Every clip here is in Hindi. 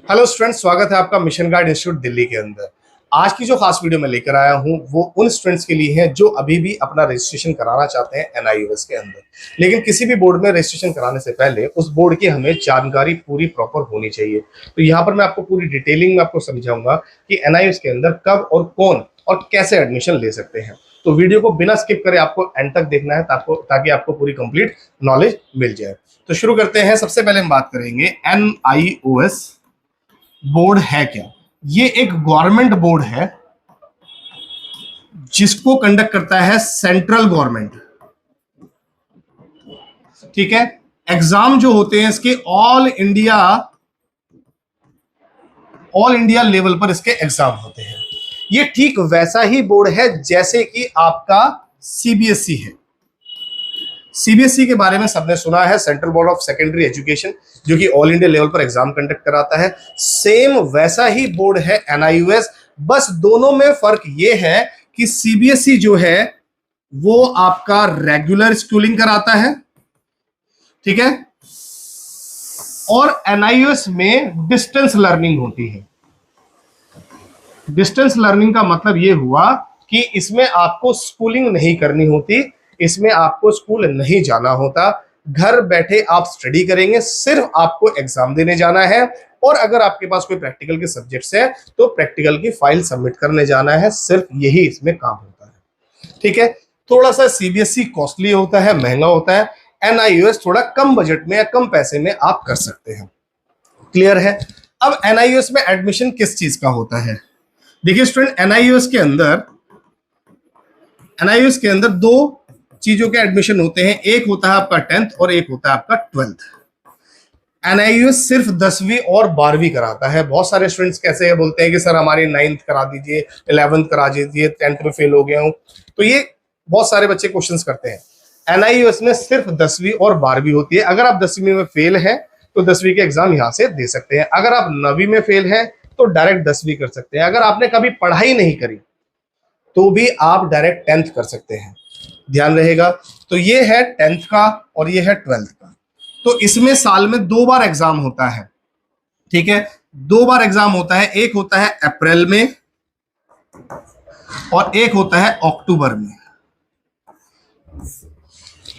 हेलो स्टूडेंट्स, स्वागत है आपका मिशन गार्ड इंस्टीट्यूट दिल्ली के अंदर। आज की जो खास वीडियो मैं लेकर आया हूं वो उन स्टूडेंट्स के लिए है जो अभी भी अपना रजिस्ट्रेशन कराना चाहते हैं एनआईयूएस के अंदर, लेकिन किसी भी बोर्ड में रजिस्ट्रेशन कराने से पहले उस बोर्ड की हमें जानकारी पूरी प्रॉपर होनी चाहिए। तो यहाँ पर मैं आपको पूरी डिटेलिंग में आपको समझाऊंगा कि एनआईयूएस के अंदर कब और कौन और कैसे एडमिशन ले सकते हैं। तो वीडियो को बिना स्किप करे आपको एंड तक देखना है ताकि आपको पूरी कंप्लीट नॉलेज मिल जाए। तो शुरू करते हैं। सबसे पहले हम बात करेंगे एनआईओएस बोर्ड है क्या। ये एक गवर्नमेंट बोर्ड है जिसको कंडक्ट करता है सेंट्रल गवर्नमेंट। ठीक है, एग्जाम जो होते हैं इसके ऑल इंडिया लेवल पर इसके एग्जाम होते हैं। ये ठीक वैसा ही बोर्ड है जैसे कि आपका सीबीएसई है। सीबीएसई के बारे में सबने सुना है, central board of secondary education, जो कि ऑल इंडिया लेवल पर एग्जाम कंडक्ट कराता है। सेम वैसा ही बोर्ड है एनआईयूएस, बस दोनों में फर्क ये है कि सीबीएसई जो है वो आपका रेगुलर स्कूलिंग कराता है, ठीक है, और एनआईयूएस में डिस्टेंस लर्निंग होती है। डिस्टेंस लर्निंग का मतलब ये हुआ कि इसमें आपको स्कूलिंग नहीं करनी होती, इसमें आपको स्कूल नहीं जाना होता, घर बैठे आप स्टडी करेंगे, सिर्फ आपको एग्जाम देने जाना है। और अगर आपके पास कोई प्रैक्टिकल के सब्जेक्ट्स है तो प्रैक्टिकल की फाइल सबमिट करने जाना है, सिर्फ यही इसमें काम होता है। ठीक है, थोड़ा सा सीबीएसई कॉस्टली होता है, महंगा होता है। एनआईयूएस थोड़ा कम बजट में या कम पैसे में आप कर सकते हैं। क्लियर है। अब एनआईयूएस में एडमिशन किस चीज का होता है? देखिए स्टूडेंट, एनआईयूएस के अंदर दो चीजों के एडमिशन होते हैं। एक होता है आपका 10th और एक होता है आपका 12th। एनआईयूएस सिर्फ 10वीं और 12वीं कराता है। बहुत सारे स्टूडेंट्स कैसे बोलते हैं कि सर हमारी 9th करा दीजिए, 11th करा दीजिए, 10th में फेल हो गया हूं। तो ये बहुत सारे बच्चे क्वेश्चंस करते हैं। एनआईयूएस में सिर्फ 10वीं और 12वीं होती है। अगर आप 10वीं में फेल हैं तो 10वीं के एग्जाम यहां से दे सकते हैं। अगर आप 9वीं में फेल हैं तो डायरेक्ट 10वीं कर सकते हैं। अगर आपने कभी पढ़ाई नहीं करी तो भी आप डायरेक्ट 10th कर सकते हैं। ध्यान रहेगा। तो ये है 10th का और ये है 12th का। तो इसमें साल में 2 बार एग्जाम होता है। ठीक है, 2 बार एग्जाम होता है। एक होता है अप्रैल में और एक होता है अक्टूबर में।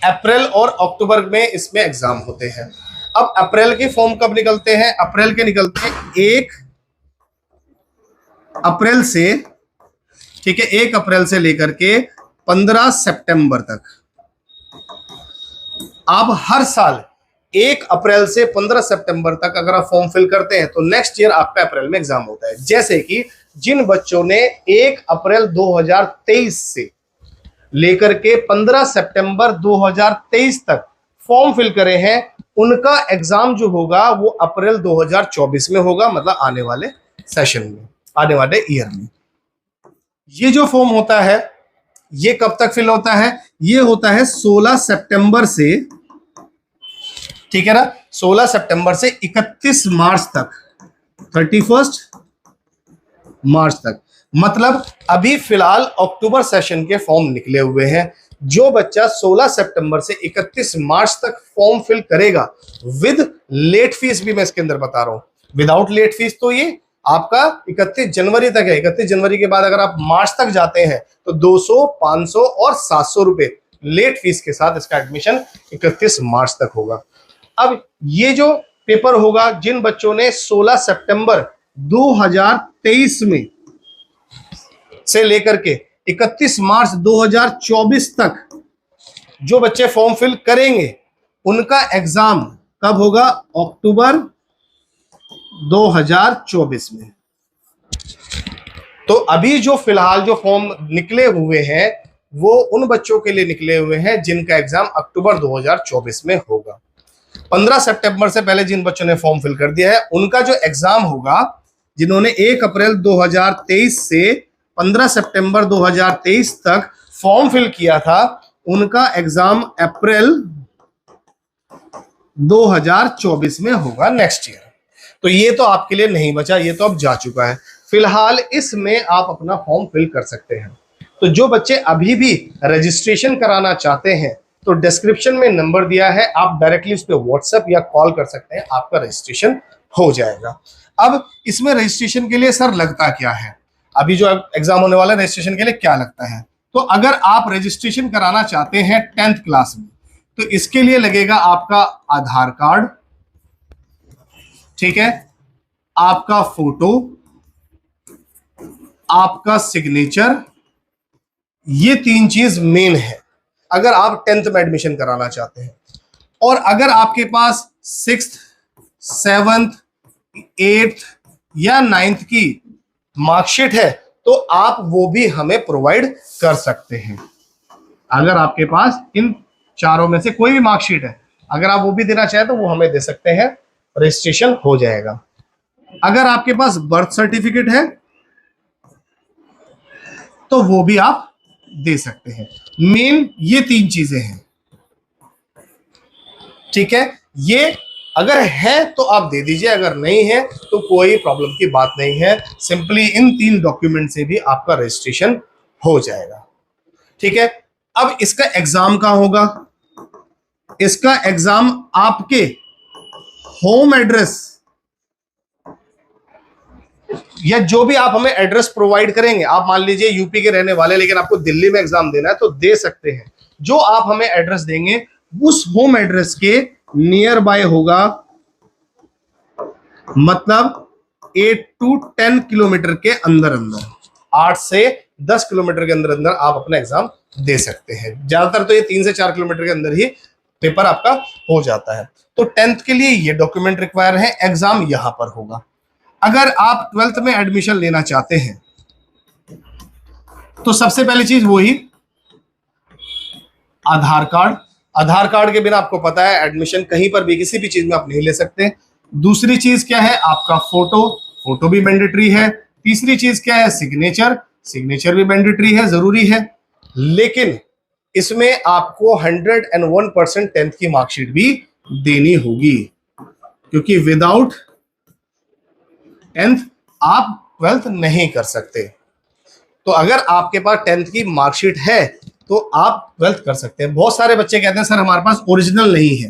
अप्रैल और अक्टूबर में इसमें एग्जाम होते हैं। अब अप्रैल के फॉर्म कब निकलते हैं? अप्रैल के निकलते हैं 1 अप्रैल से, ठीक है, 1 अप्रैल से लेकर के 15 सितंबर तक। आप हर साल 1 अप्रैल से 15 सितंबर तक अगर आप फॉर्म फिल करते हैं तो नेक्स्ट ईयर आपका अप्रैल में एग्जाम होता है। जैसे कि जिन बच्चों ने 1 अप्रैल 2023 से लेकर के 15 सितंबर 2023 तक फॉर्म फिल करे हैं, उनका एग्जाम जो होगा वो अप्रैल 2024 में होगा, मतलब आने वाले सेशन में, आने वाले ईयर में। ये जो फॉर्म होता है ये कब तक फिल होता है? ये होता है 16 सितंबर से, ठीक है ना, 16 सितंबर से 31 मार्च तक, 31 मार्च तक। मतलब अभी फिलहाल अक्टूबर सेशन के फॉर्म निकले हुए हैं। जो बच्चा 16 सितंबर से 31 मार्च तक फॉर्म फिल करेगा विद लेट फीस भी मैं इसके अंदर बता रहा हूं, विदाउट लेट फीस तो ये आपका 31 जनवरी तक है। 31 जनवरी के बाद अगर आप मार्च तक जाते हैं तो 200, 500 और 700 रुपए लेट फीस के साथ इसका एडमिशन 31 मार्च तक होगा। अब ये जो पेपर होगा, जिन बच्चों ने 16 सितंबर 2023 में से लेकर के 31 मार्च 2024 तक जो बच्चे फॉर्म फिल करेंगे, उनका एग्जाम कब होगा? अक्टूबर 2024 में। तो अभी जो फिलहाल जो फॉर्म निकले हुए हैं वो उन बच्चों के लिए निकले हुए हैं जिनका एग्जाम अक्टूबर 2024 में होगा। 15 सितंबर से पहले जिन बच्चों ने फॉर्म फिल कर दिया है उनका जो एग्जाम होगा, जिन्होंने 1 अप्रैल 2023 से 15 सितंबर 2023 तक फॉर्म फिल किया था, उनका एग्जाम अप्रैल 2024 में होगा नेक्स्ट ईयर। तो ये तो आपके लिए नहीं बचा, ये तो अब जा चुका है। फिलहाल इसमें आप अपना फॉर्म फिल कर सकते हैं। तो जो बच्चे अभी भी रजिस्ट्रेशन कराना चाहते हैं तो डिस्क्रिप्शन में नंबर दिया है, आप डायरेक्टली उस पर व्हाट्सएप या कॉल कर सकते हैं, आपका रजिस्ट्रेशन हो जाएगा। अब इसमें रजिस्ट्रेशन के लिए सर लगता क्या है, अभी जो एग्जाम होने वाला है रजिस्ट्रेशन के लिए क्या लगता है, तो अगर आप रजिस्ट्रेशन कराना चाहते हैं 10th क्लास में तो इसके लिए लगेगा आपका आधार कार्ड, ठीक है, आपका फोटो, आपका सिग्नेचर, ये 3 चीज मेन है अगर आप 10th में एडमिशन कराना चाहते हैं। और अगर आपके पास 6th 7th 8th या 9th की मार्कशीट है तो आप वो भी हमें प्रोवाइड कर सकते हैं। अगर आपके पास इन चारों में से कोई भी मार्कशीट है, अगर आप वो भी देना चाहें तो वो हमें दे सकते हैं, रजिस्ट्रेशन हो जाएगा। अगर आपके पास बर्थ सर्टिफिकेट है तो वो भी आप दे सकते हैं। मेन ये 3 चीजें हैं, ठीक है। ये अगर है तो आप दे दीजिए, अगर नहीं है तो कोई प्रॉब्लम की बात नहीं है, सिंपली इन 3 डॉक्यूमेंट से भी आपका रजिस्ट्रेशन हो जाएगा, ठीक है। अब इसका एग्जाम कहां होगा, इसका एग्जाम आपके होम एड्रेस या जो भी आप हमें एड्रेस प्रोवाइड करेंगे, आप मान लीजिए यूपी के रहने वाले लेकिन आपको दिल्ली में एग्जाम देना है तो दे सकते हैं। जो आप हमें एड्रेस देंगे उस होम एड्रेस के नियर बाय होगा, मतलब 8 to 10 किलोमीटर के अंदर अंदर, 8 से 10 किलोमीटर के अंदर अंदर आप अपना एग्जाम दे सकते हैं। ज्यादातर तो ये 3 से 4 किलोमीटर के अंदर ही पेपर आपका हो जाता है। तो 10th के लिए ये डॉक्यूमेंट रिक्वायर है, एग्जाम यहां पर होगा। अगर आप 12th में एडमिशन लेना चाहते हैं तो सबसे पहली चीज वही आधार कार्ड। आधार कार्ड के बिना आपको पता है एडमिशन कहीं पर भी किसी भी चीज में आप नहीं ले सकते। दूसरी चीज क्या है, आपका फोटो, फोटो भी मैंडेटरी है। तीसरी चीज क्या है, सिग्नेचर, सिग्नेचर भी मैंडेटरी है, जरूरी है। लेकिन इसमें आपको 101% 10th की मार्कशीट भी देनी होगी, क्योंकि विदाउट 10th आप 12th नहीं कर सकते। तो अगर आपके पास 10th की मार्कशीट है तो आप 12th कर सकते हैं। बहुत सारे बच्चे कहते हैं सर हमारे पास ओरिजिनल नहीं है,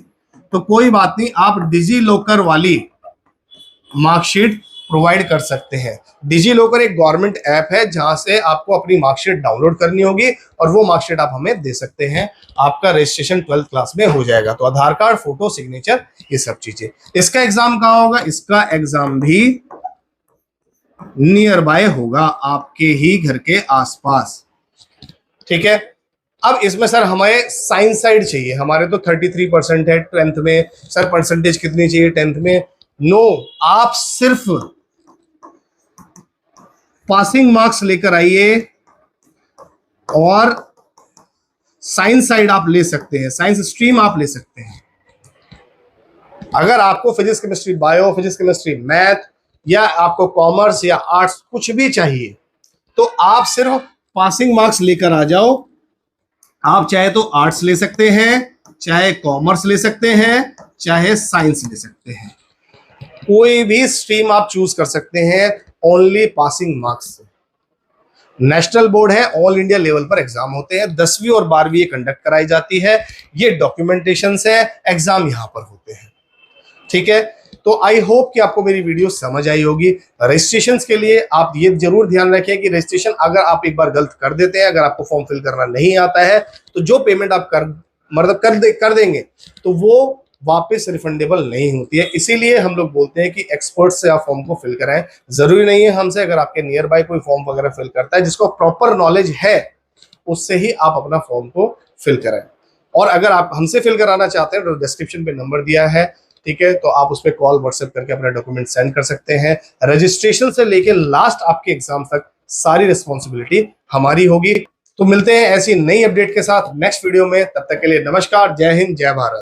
तो कोई बात नहीं, आप डिजी लॉकर वाली मार्कशीट प्रोवाइड कर सकते हैं। डिजी लॉकर एक गवर्नमेंट ऐप है जहां से आपको अपनी मार्कशीट डाउनलोड करनी होगी और वो मार्कशीट आप हमें दे सकते हैं। आपका रजिस्ट्रेशन 12th क्लास में हो जाएगा। तो आधार कार्ड, फोटो, सिग्नेचर, ये सब चीजें। इसका एग्जाम कहां होगा, इसका एग्जाम भी नियर बाय होगा, आपके ही घर के आसपास, ठीक है। अब इसमें सर हमें साइंस साइड चाहिए, हमारे तो 33% है 10th में, सर परसेंटेज कितनी चाहिए 10th में? नो, आप सिर्फ पासिंग मार्क्स लेकर आइए और साइंस साइड आप ले सकते हैं, साइंस स्ट्रीम आप ले सकते हैं। अगर आपको physics chemistry bio, physics chemistry math, या आपको कॉमर्स या आर्ट्स कुछ भी चाहिए तो आप सिर्फ पासिंग मार्क्स लेकर आ जाओ। आप चाहे तो आर्ट्स ले सकते हैं, चाहे कॉमर्स ले सकते हैं, चाहे साइंस ले सकते हैं, कोई भी स्ट्रीम आप चूज कर सकते हैं, ओनली पासिंग मार्क्स से। नेशनल बोर्ड है, ऑल इंडिया लेवल पर एग्जाम होते हैं, 10वीं और 12वीं ये कंडक्ट कराई जाती है। ये डॉक्यूमेंटेशन से एग्जाम यहां पर होते हैं, ठीक है। तो आई होप कि आपको मेरी वीडियो समझ आई होगी। रजिस्ट्रेशन के लिए आप ये जरूर ध्यान रखें कि रजिस्ट्रेशन अगर आप एक बार गलत कर देते हैं, अगर आपको फॉर्म फिल करना नहीं आता है तो जो पेमेंट आप कर देंगे तो वो वापस रिफंडेबल नहीं होती है। इसीलिए हम लोग बोलते हैं कि एक्सपर्ट से आप फॉर्म को फिल कराएं। जरूरी नहीं है हमसे, अगर आपके नियर बाय कोई फॉर्म वगैरह फिल करता है जिसको प्रॉपर नॉलेज है उससे ही आप अपना फॉर्म को फिल कराएं। और अगर आप हमसे फिल कराना चाहते हैं तो डिस्क्रिप्शन पे नंबर दिया है, ठीक है, तो आप उस पर कॉल व्हाट्सएप करके अपना डॉक्यूमेंट सेंड कर सकते हैं। रजिस्ट्रेशन से लेके लास्ट आपके एग्जाम तक सारी रिस्पॉन्सिबिलिटी हमारी होगी। तो मिलते हैं ऐसी नई अपडेट के साथ नेक्स्ट वीडियो में, तब तक के लिए नमस्कार, जय हिंद, जय भारत।